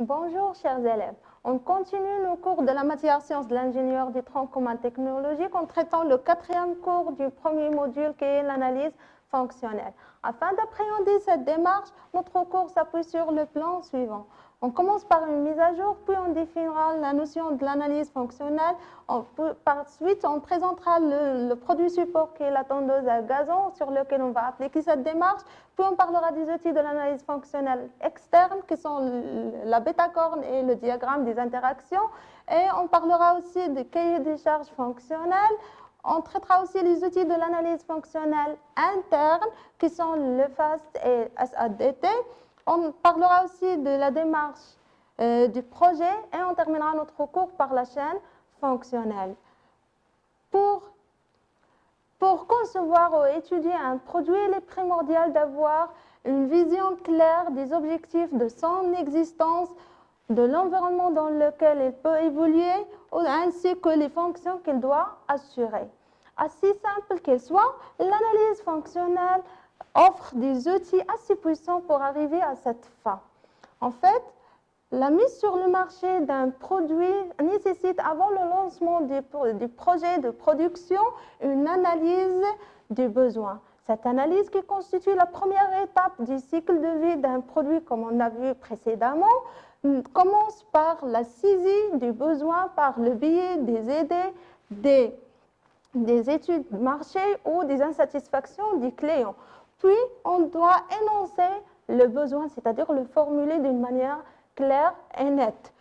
Bonjour chers élèves, on continue nos cours de la matière sciences de l'ingénieur du tronc commun technologique en traitant le 4e cours du premier module qui est l'analyse fonctionnelle. Afin d'appréhender cette démarche, notre cours s'appuie sur le plan suivant. On commence par une mise à jour, puis on définira la notion de l'analyse fonctionnelle. Par suite, on présentera le produit support qui est la tondeuse à gazon sur lequel on va appliquer cette démarche. Puis on parlera des outils de l'analyse fonctionnelle externe qui sont la bêta-corne et le diagramme des interactions. Et on parlera aussi des cahiers des charges fonctionnels. On traitera aussi les outils de l'analyse fonctionnelle interne qui sont le FAST et SADT. On parlera aussi de la démarche du projet et on terminera notre cours par la chaîne fonctionnelle. Pour concevoir ou étudier un produit, il est primordial d'avoir une vision claire des objectifs de son existence, de l'environnement dans lequel il peut évoluer, ainsi que les fonctions qu'il doit assurer. Aussi simple qu'elle soit, l'analyse fonctionnelle offre des outils assez puissants pour arriver à cette fin. En fait, la mise sur le marché d'un produit nécessite, avant le lancement du projet de production, une analyse du besoin. Cette analyse qui constitue la première étape du cycle de vie d'un produit, comme on a vu précédemment, commence par la saisie du besoin par le biais des idées, des études de marché ou des insatisfactions du client. Puis, on doit énoncer le besoin, c'est-à-dire le formuler d'une manière claire et nette.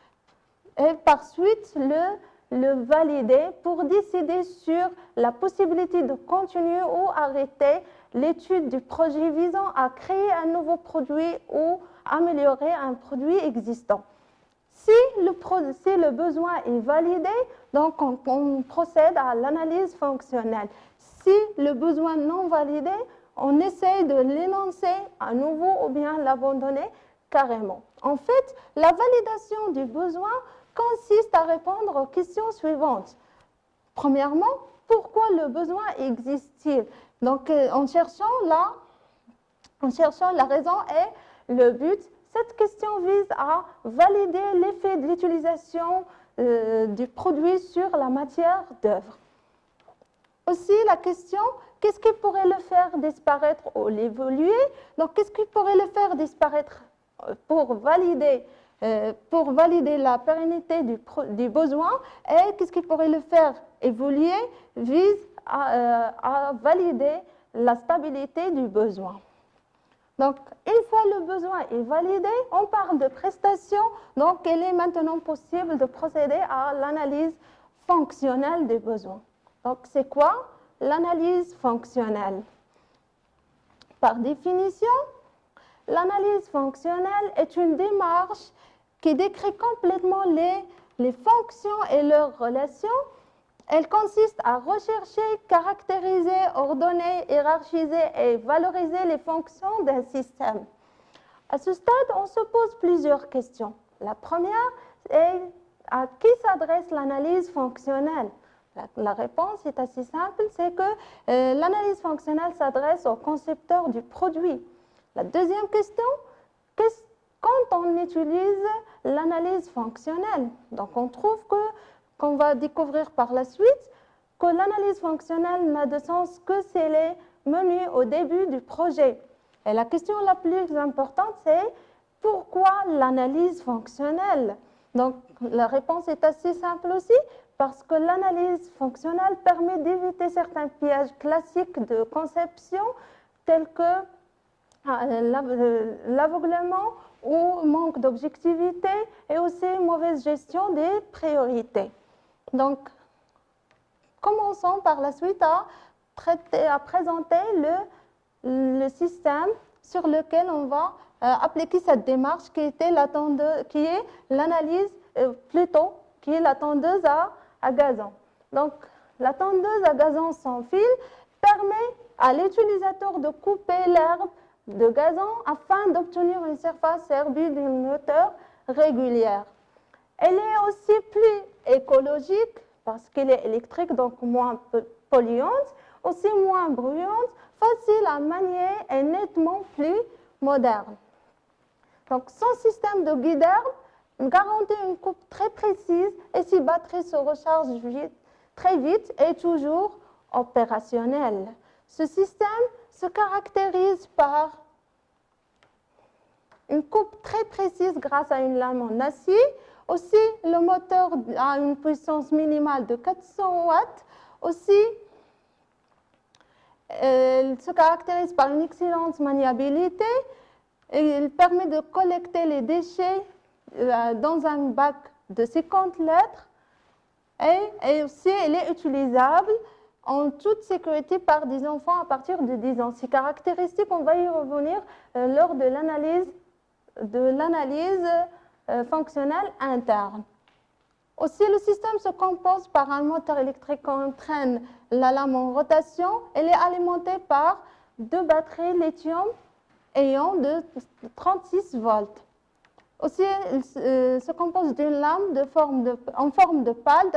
Et par suite, le valider pour décider sur la possibilité de continuer ou arrêter l'étude du projet visant à créer un nouveau produit ou améliorer un produit existant. Si le besoin est validé, donc on procède à l'analyse fonctionnelle. Si le besoin non validé, on essaie de l'énoncer à nouveau ou bien l'abandonner carrément. En fait, la validation du besoin consiste à répondre aux questions suivantes. Premièrement, pourquoi le besoin existe-t-il? Donc, en cherchant la raison et le but, cette question vise à valider l'effet de l'utilisation du produit sur la matière d'œuvre. Aussi, la question, qu'est-ce qui pourrait le faire disparaître ou l'évoluer? Donc, qu'est-ce qui pourrait le faire disparaître pour valider la pérennité du besoin et qu'est-ce qui pourrait le faire évoluer vise à valider la stabilité du besoin. Donc, une fois le besoin est validé, on parle de prestation. Donc, il est maintenant possible de procéder à l'analyse fonctionnelle des besoins. Donc, c'est quoi l'analyse fonctionnelle? Par définition, l'analyse fonctionnelle est une démarche qui décrit complètement les fonctions et leurs relations. Elle consiste à rechercher, caractériser, ordonner, hiérarchiser et valoriser les fonctions d'un système. À ce stade, on se pose plusieurs questions. La première est à qui s'adresse l'analyse fonctionnelle? La réponse est assez simple, c'est que l'analyse fonctionnelle s'adresse au concepteur du produit. La deuxième question, quand on utilise l'analyse fonctionnelle, donc on trouve qu'on va découvrir par la suite que l'analyse fonctionnelle n'a de sens que si elle est menée au début du projet. Et la question la plus importante, c'est pourquoi l'analyse fonctionnelle? Donc la réponse est assez simple aussi, parce que l'analyse fonctionnelle permet d'éviter certains pièges classiques de conception tels que l'aveuglement ou manque d'objectivité et aussi mauvaise gestion des priorités. Donc, commençons par la suite à présenter le système sur lequel on va appliquer cette démarche qui est l'analyse, qui est la tondeuse à gazon. Donc, la tondeuse à gazon sans fil permet à l'utilisateur de couper l'herbe de gazon afin d'obtenir une surface herbue d'une hauteur régulière. Elle est aussi plus écologique parce qu'elle est électrique, donc moins polluante, aussi moins bruyante, facile à manier et nettement plus moderne. Donc, son système de guide-herbe garantit une coupe très précise et si batterie se recharge très vite est toujours opérationnel. Ce système se caractérise par une coupe très précise grâce à une lame en acier. Aussi, le moteur a une puissance minimale de 400 watts. Aussi, il se caractérise par une excellente maniabilité. Et il permet de collecter les déchets dans un bac de 50 litres. Et aussi, elle est utilisable en toute sécurité par des enfants à partir de 10 ans. Ces caractéristiques, on va y revenir lors de l'analyse fonctionnelle interne. Aussi, le système se compose par un moteur électrique qui entraîne la lame en rotation. Elle est alimentée par 2 batteries lithium ayant de 36 volts. Aussi, il se compose d'une lame en forme de pale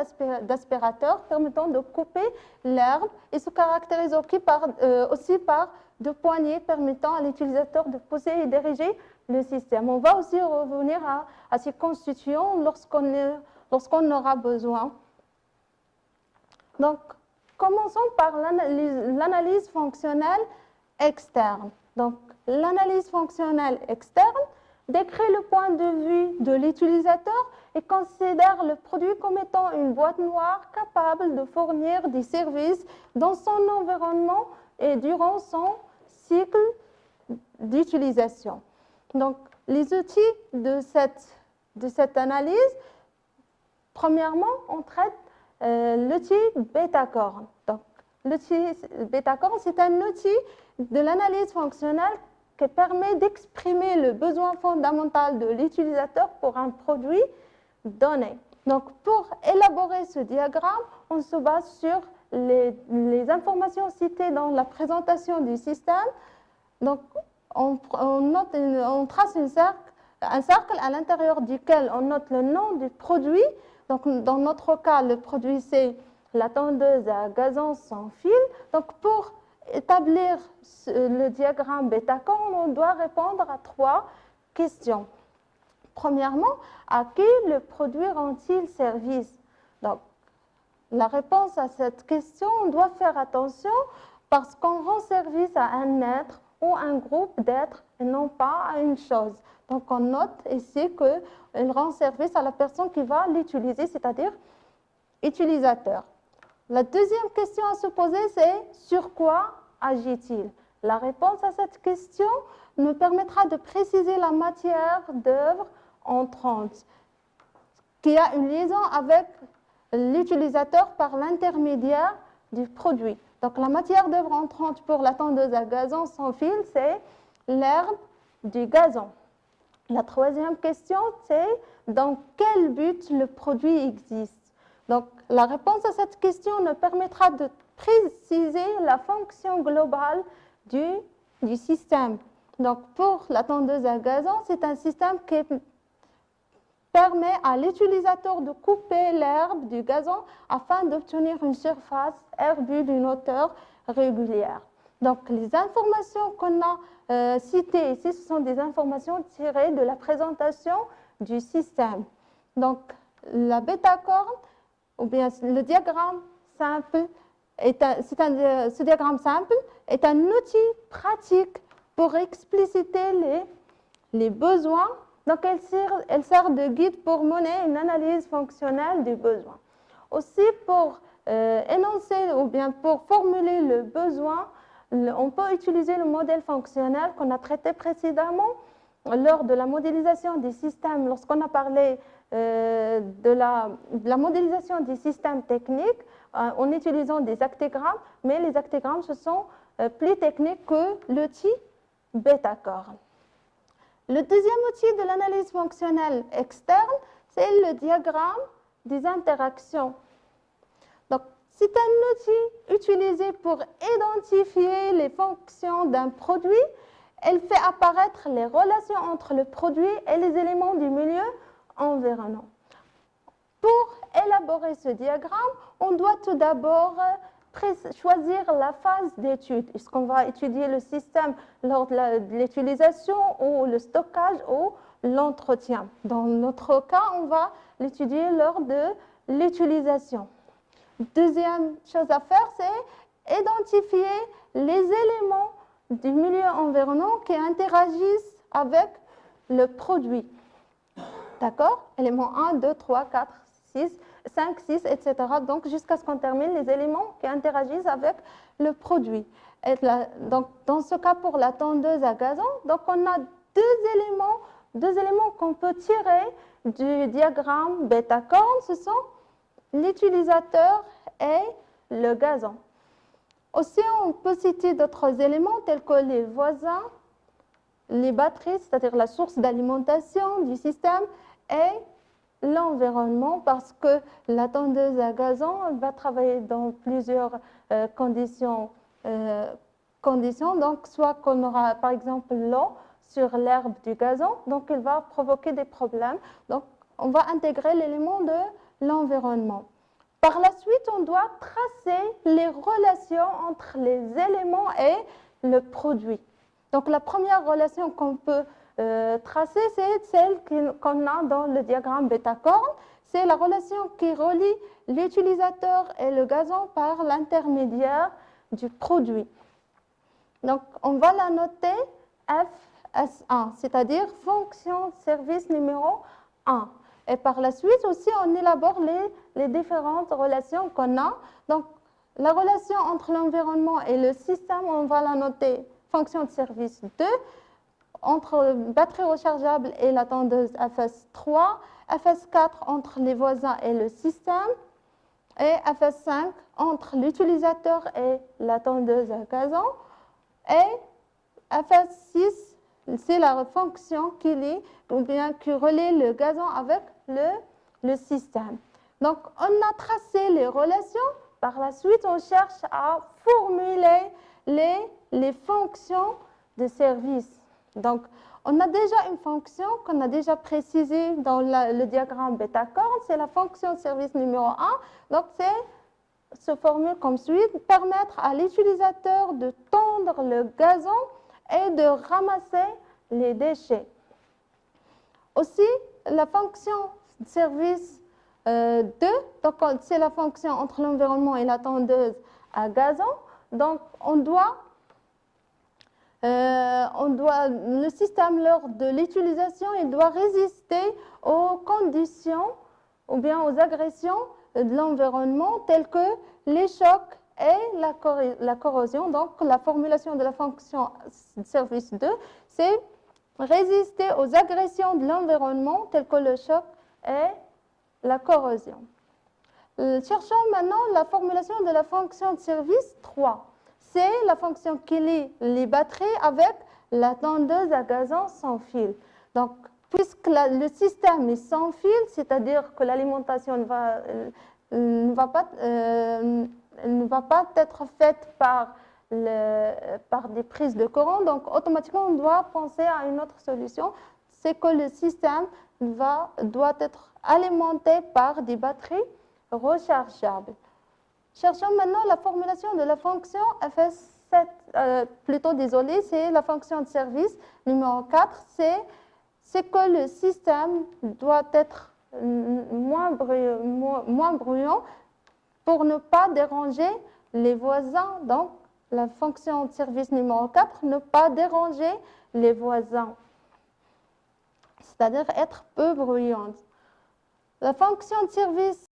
d'aspirateur permettant de couper l'herbe et se caractérise aussi par 2 poignées permettant à l'utilisateur de pousser et diriger le système. On va aussi revenir à ces constituants lorsqu'on aura besoin. Donc, commençons par l'analyse fonctionnelle externe. Donc, l'analyse fonctionnelle externe décrit le point de vue de l'utilisateur et considère le produit comme étant une boîte noire capable de fournir des services dans son environnement et durant son cycle d'utilisation. Donc, les outils de cette analyse, premièrement, on traite l'outil Betacorn. Donc, l'outil Betacorn, c'est un outil de l'analyse fonctionnelle qui permet d'exprimer le besoin fondamental de l'utilisateur pour un produit donné. Donc, pour élaborer ce diagramme, on se base sur les informations citées dans la présentation du système. Donc, on trace un cercle à l'intérieur duquel on note le nom du produit. Donc, dans notre cas, le produit, c'est la tondeuse à gazon sans fil. Donc, pour établir le diagramme Betacorn, on doit répondre à 3 questions. Premièrement, à qui le produit rend-il service? Donc, la réponse à cette question, on doit faire attention parce qu'on rend service à un être ou un groupe d'êtres et non pas à une chose. Donc, on note ici qu'il rend service à la personne qui va l'utiliser, c'est-à-dire utilisateur. La deuxième question à se poser, c'est sur quoi agit-il? La réponse à cette question nous permettra de préciser la matière d'œuvre entrante, qui a une liaison avec l'utilisateur par l'intermédiaire du produit. Donc, la matière d'œuvre entrante pour la tondeuse à gazon sans fil, c'est l'herbe du gazon. La troisième question, c'est dans quel but le produit existe? Donc, la réponse à cette question nous permettra de préciser la fonction globale du système. Donc, pour la tondeuse à gazon, c'est un système qui permet à l'utilisateur de couper l'herbe du gazon afin d'obtenir une surface herbue d'une hauteur régulière. Donc, les informations qu'on a citées ici, ce sont des informations tirées de la présentation du système. Donc, la Betacorn, ou bien le diagramme simple, ce diagramme simple est un outil pratique pour expliciter les besoins. Donc, elle sert de guide pour mener une analyse fonctionnelle des besoins. Aussi, pour énoncer ou bien pour formuler le besoin, on peut utiliser le modèle fonctionnel qu'on a traité précédemment lors de la modélisation des systèmes. Lorsqu'on a parlé de la modélisation des systèmes techniques en utilisant des actégrammes, mais les actégrammes, ce sont plus techniques que l'outil Betacorn. Le deuxième outil de l'analyse fonctionnelle externe, c'est le diagramme des interactions. Donc, c'est un outil utilisé pour identifier les fonctions d'un produit. Elle fait apparaître les relations entre le produit et les éléments du milieu environnant. Pour élaborer ce diagramme, on doit tout d'abord choisir la phase d'étude. Est-ce qu'on va étudier le système lors de l'utilisation ou le stockage ou l'entretien? Dans notre cas, on va l'étudier lors de l'utilisation. Deuxième chose à faire, c'est identifier les éléments du milieu environnant qui interagissent avec le produit. D'accord? Éléments 1, 2, 3, 4, 6, 5, 6, etc. Donc, jusqu'à ce qu'on termine les éléments qui interagissent avec le produit. Et là, donc, dans ce cas, pour la tondeuse à gazon, donc on a deux éléments qu'on peut tirer du diagramme bêta-corne. Ce sont l'utilisateur et le gazon. Aussi, on peut citer d'autres éléments tels que les voisins, les batteries, c'est-à-dire la source d'alimentation du système, et l'environnement, parce que la tondeuse à gazon va travailler dans plusieurs conditions. Donc, soit qu'on aura par exemple l'eau sur l'herbe du gazon, donc il va provoquer des problèmes. Donc, on va intégrer l'élément de l'environnement. Par la suite, on doit tracer les relations entre les éléments et le produit. Donc, la première relation qu'on peut tracer, c'est celle qu'on a dans le diagramme bêta-corne. C'est la relation qui relie l'utilisateur et le gazon par l'intermédiaire du produit. Donc, on va la noter FS1, c'est-à-dire fonction service numéro 1. Et par la suite aussi, on élabore les différentes relations qu'on a. Donc, la relation entre l'environnement et le système, on va la noter fonction de service 2. Entre batterie rechargeable et la tondeuse FS3, FS4 entre les voisins et le système, et FS5 entre l'utilisateur et la tondeuse à gazon, et FS6, c'est la fonction qui relie le gazon avec le système. Donc, on a tracé les relations. Par la suite, on cherche à formuler les fonctions de service. Donc, on a déjà une fonction qu'on a déjà précisée dans le diagramme bêta-corne, c'est la fonction service numéro 1. Donc, se formule comme suit, permettre à l'utilisateur de tondre le gazon et de ramasser les déchets. Aussi, la fonction service 2, donc c'est la fonction entre l'environnement et la tondeuse à gazon. Donc, le système, lors de l'utilisation, il doit résister aux conditions ou bien aux agressions de l'environnement telles que les chocs et la corrosion. Donc, la formulation de la fonction service 2, c'est résister aux agressions de l'environnement telles que le choc et la corrosion. Cherchons maintenant la formulation de la fonction de service 3. C'est la fonction qui lie les batteries avec la tondeuse à gazon sans fil. Donc, puisque le système est sans fil, c'est-à-dire que l'alimentation ne va pas être faite par des prises de courant, donc automatiquement on doit penser à une autre solution, c'est que le système doit être alimenté par des batteries rechargeables. Cherchons maintenant la formulation de la fonction FS7, c'est la fonction de service numéro 4, c'est que le système doit être moins bruyant pour ne pas déranger les voisins. Donc, la fonction de service numéro 4, ne pas déranger les voisins, c'est-à-dire être peu bruyante. La fonction de service